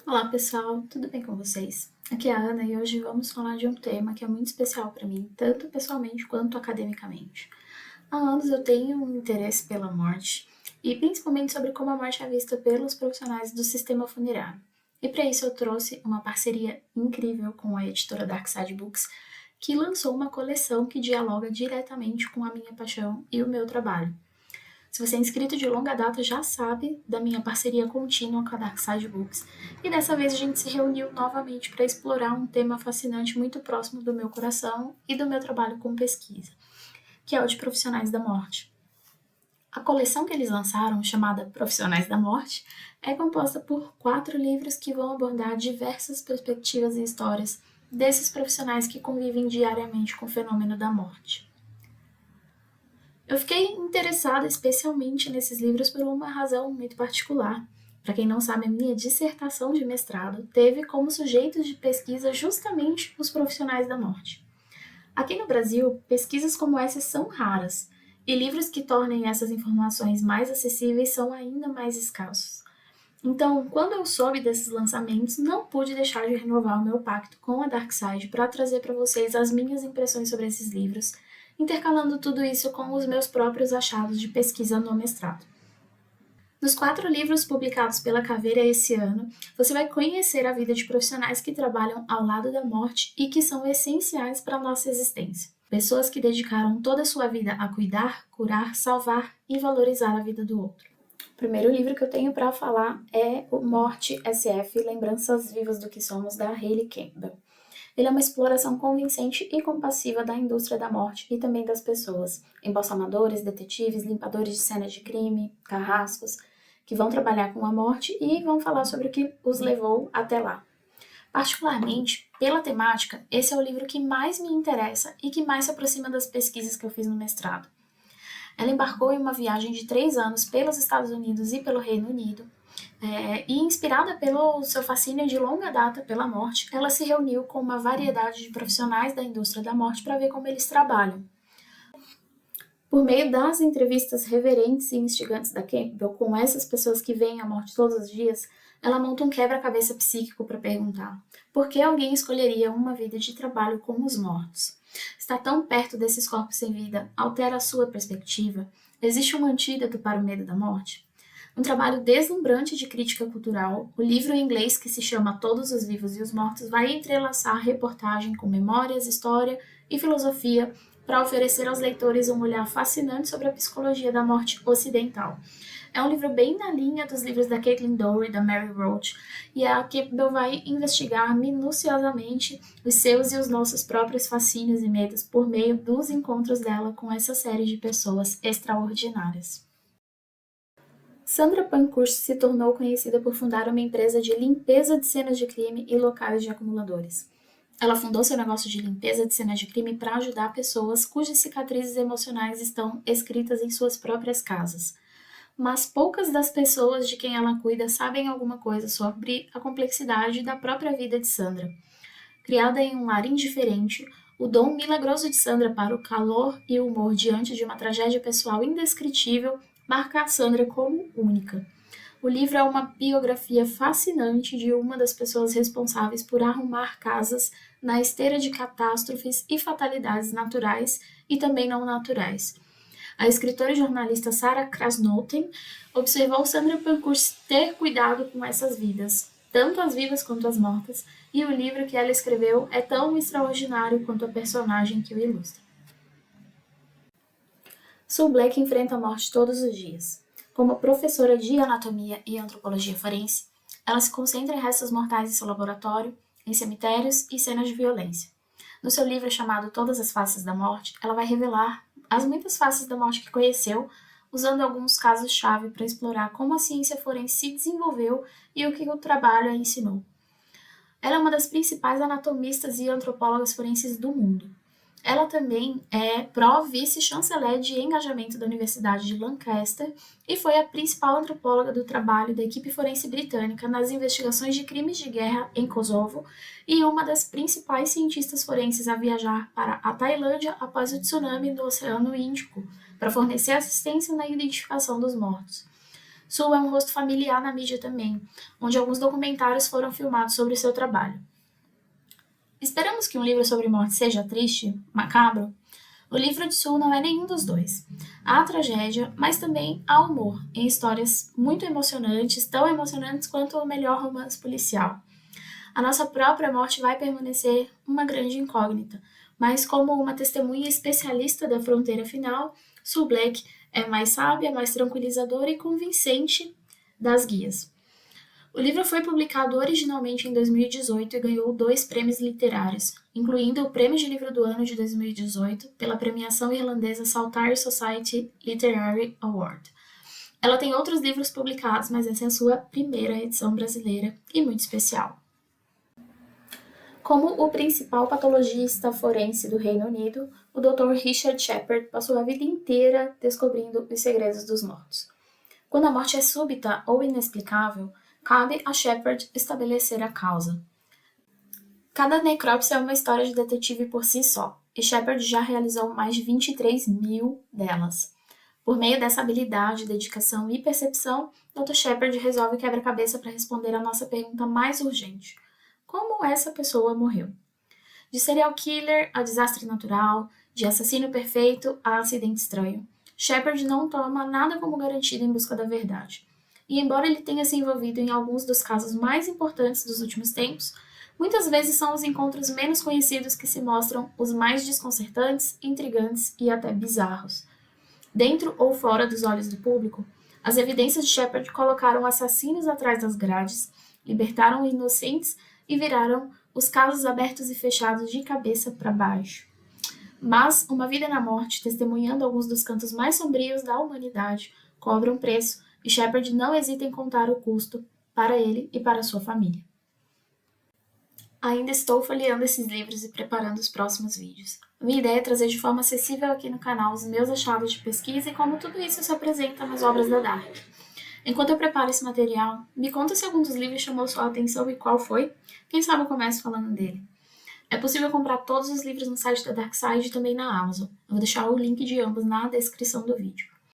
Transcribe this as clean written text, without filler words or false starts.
Olá pessoal, tudo bem com vocês? Aqui é a Ana e hoje vamos falar de um tema que é muito especial para mim, tanto pessoalmente quanto academicamente. Há anos eu tenho um interesse pela morte e principalmente sobre como a morte é vista pelos profissionais do sistema funerário. E para isso eu trouxe uma parceria incrível com a editora Darkside Books, que lançou uma coleção que dialoga diretamente com a minha paixão e o meu trabalho. Se você é inscrito de longa data, já sabe da minha parceria contínua com a Darkside Books. E dessa vez a gente se reuniu novamente para explorar um tema fascinante muito próximo do meu coração e do meu trabalho com pesquisa, que é o de profissionais da morte. A coleção que eles lançaram, chamada Profissionais da Morte, é composta por 4 livros que vão abordar diversas perspectivas e histórias desses profissionais que convivem diariamente com o fenômeno da morte. Eu fiquei interessada especialmente nesses livros por uma razão muito particular. Para quem não sabe, a minha dissertação de mestrado teve como sujeitos de pesquisa justamente os profissionais da morte. Aqui no Brasil, pesquisas como essas são raras, e livros que tornem essas informações mais acessíveis são ainda mais escassos. Então, quando eu soube desses lançamentos, não pude deixar de renovar o meu pacto com a Darkside para trazer para vocês as minhas impressões sobre esses livros, intercalando tudo isso com os meus próprios achados de pesquisa no mestrado. Nos 4 livros publicados pela Caveira esse ano, você vai conhecer a vida de profissionais que trabalham ao lado da morte e que são essenciais para a nossa existência. Pessoas que dedicaram toda a sua vida a cuidar, curar, salvar e valorizar a vida do outro. O primeiro livro que eu tenho para falar é o Morte SF, Lembranças Vivas do que Somos, da Hayley Campbell. Ele é uma exploração convincente e compassiva da indústria da morte e também das pessoas, embalsamadores, detetives, limpadores de cenas de crime, carrascos, que vão trabalhar com a morte e vão falar sobre o que os levou até lá. Particularmente, pela temática, esse é o livro que mais me interessa e que mais se aproxima das pesquisas que eu fiz no mestrado. Ela embarcou em uma viagem de 3 anos pelos Estados Unidos e pelo Reino Unido, e inspirada pelo seu fascínio de longa data pela morte, ela se reuniu com uma variedade de profissionais da indústria da morte para ver como eles trabalham. Por meio das entrevistas reverentes e instigantes da Campbell com essas pessoas que veem a morte todos os dias, ela monta um quebra-cabeça psíquico para perguntar: por que alguém escolheria uma vida de trabalho com os mortos? Estar tão perto desses corpos sem vida altera a sua perspectiva? Existe um antídoto para o medo da morte? Um trabalho deslumbrante de crítica cultural, o livro em inglês que se chama Todos os Vivos e os Mortos vai entrelaçar reportagem com memórias, história e filosofia para oferecer aos leitores um olhar fascinante sobre a psicologia da morte ocidental. É um livro bem na linha dos livros da Caitlin Dowry e da Mary Roach, e a Campbell vai investigar minuciosamente os seus e os nossos próprios fascínios e medos por meio dos encontros dela com essa série de pessoas extraordinárias. Sandra Pankhurst se tornou conhecida por fundar uma empresa de limpeza de cenas de crime e locais de acumuladores. Ela fundou seu negócio de limpeza de cenas de crime para ajudar pessoas cujas cicatrizes emocionais estão escritas em suas próprias casas. Mas poucas das pessoas de quem ela cuida sabem alguma coisa sobre a complexidade da própria vida de Sandra. Criada em um lar indiferente, o dom milagroso de Sandra para o calor e o humor diante de uma tragédia pessoal indescritível marca a Sandra como única. O livro é uma biografia fascinante de uma das pessoas responsáveis por arrumar casas na esteira de catástrofes e fatalidades naturais e também não naturais. A escritora e jornalista Sarah Krasnoten observou Sandra Pankhurst ter cuidado com essas vidas, tanto as vivas quanto as mortas, e o livro que ela escreveu é tão extraordinário quanto a personagem que o ilustra. Sue Black enfrenta a morte todos os dias. Como professora de anatomia e antropologia forense, ela se concentra em restos mortais em seu laboratório, em cemitérios e cenas de violência. No seu livro chamado Todas as Faces da Morte, ela vai revelar as muitas faces da morte que conheceu, usando alguns casos-chave para explorar como a ciência forense se desenvolveu e o que o trabalho a ensinou. Ela é uma das principais anatomistas e antropólogas forenses do mundo. Ela também é pró-vice-chanceler de engajamento da Universidade de Lancaster e foi a principal antropóloga do trabalho da equipe forense britânica nas investigações de crimes de guerra em Kosovo e uma das principais cientistas forenses a viajar para a Tailândia após o tsunami do Oceano Índico para fornecer assistência na identificação dos mortos. Sul é um rosto familiar na mídia também, onde alguns documentários foram filmados sobre seu trabalho. Esperamos que um livro sobre morte seja triste, macabro? O livro de Sul não é nenhum dos dois. Há tragédia, mas também há humor, em histórias muito emocionantes, tão emocionantes quanto o melhor romance policial. A nossa própria morte vai permanecer uma grande incógnita, mas como uma testemunha especialista da fronteira final, Sue Black é mais sábia, mais tranquilizadora e convincente das guias. O livro foi publicado originalmente em 2018 e ganhou 2 prêmios literários, incluindo o Prêmio de Livro do Ano de 2018 pela premiação irlandesa Saltire Society Literary Award. Ela tem outros livros publicados, mas essa é a sua primeira edição brasileira e muito especial. Como o principal patologista forense do Reino Unido, o Dr. Richard Shepard passou a vida inteira descobrindo os segredos dos mortos. Quando a morte é súbita ou inexplicável, cabe a Shepard estabelecer a causa. Cada necrópsia é uma história de detetive por si só, e Shepard já realizou mais de 23 mil delas. Por meio dessa habilidade, dedicação e percepção, Dr. Shepard resolve o quebra-cabeça para responder a nossa pergunta mais urgente: como essa pessoa morreu? De serial killer a desastre natural, de assassino perfeito a acidente estranho, Shepard não toma nada como garantido em busca da verdade. E embora ele tenha se envolvido em alguns dos casos mais importantes dos últimos tempos, muitas vezes são os encontros menos conhecidos que se mostram os mais desconcertantes, intrigantes e até bizarros. Dentro ou fora dos olhos do público, as evidências de Shepard colocaram assassinos atrás das grades, libertaram inocentes e viraram os casos abertos e fechados de cabeça para baixo. Mas uma vida na morte, testemunhando alguns dos cantos mais sombrios da humanidade, cobra um preço e Shepard não hesita em contar o custo para ele e para sua família. Ainda estou folheando esses livros e preparando os próximos vídeos. Minha ideia é trazer de forma acessível aqui no canal os meus achados de pesquisa e como tudo isso se apresenta nas obras da Dark. Enquanto eu preparo esse material, me conta se algum dos livros chamou sua atenção e qual foi. Quem sabe eu começo falando dele. É possível comprar todos os livros no site da Darkside e também na Amazon. Eu vou deixar o link de ambos na descrição do vídeo.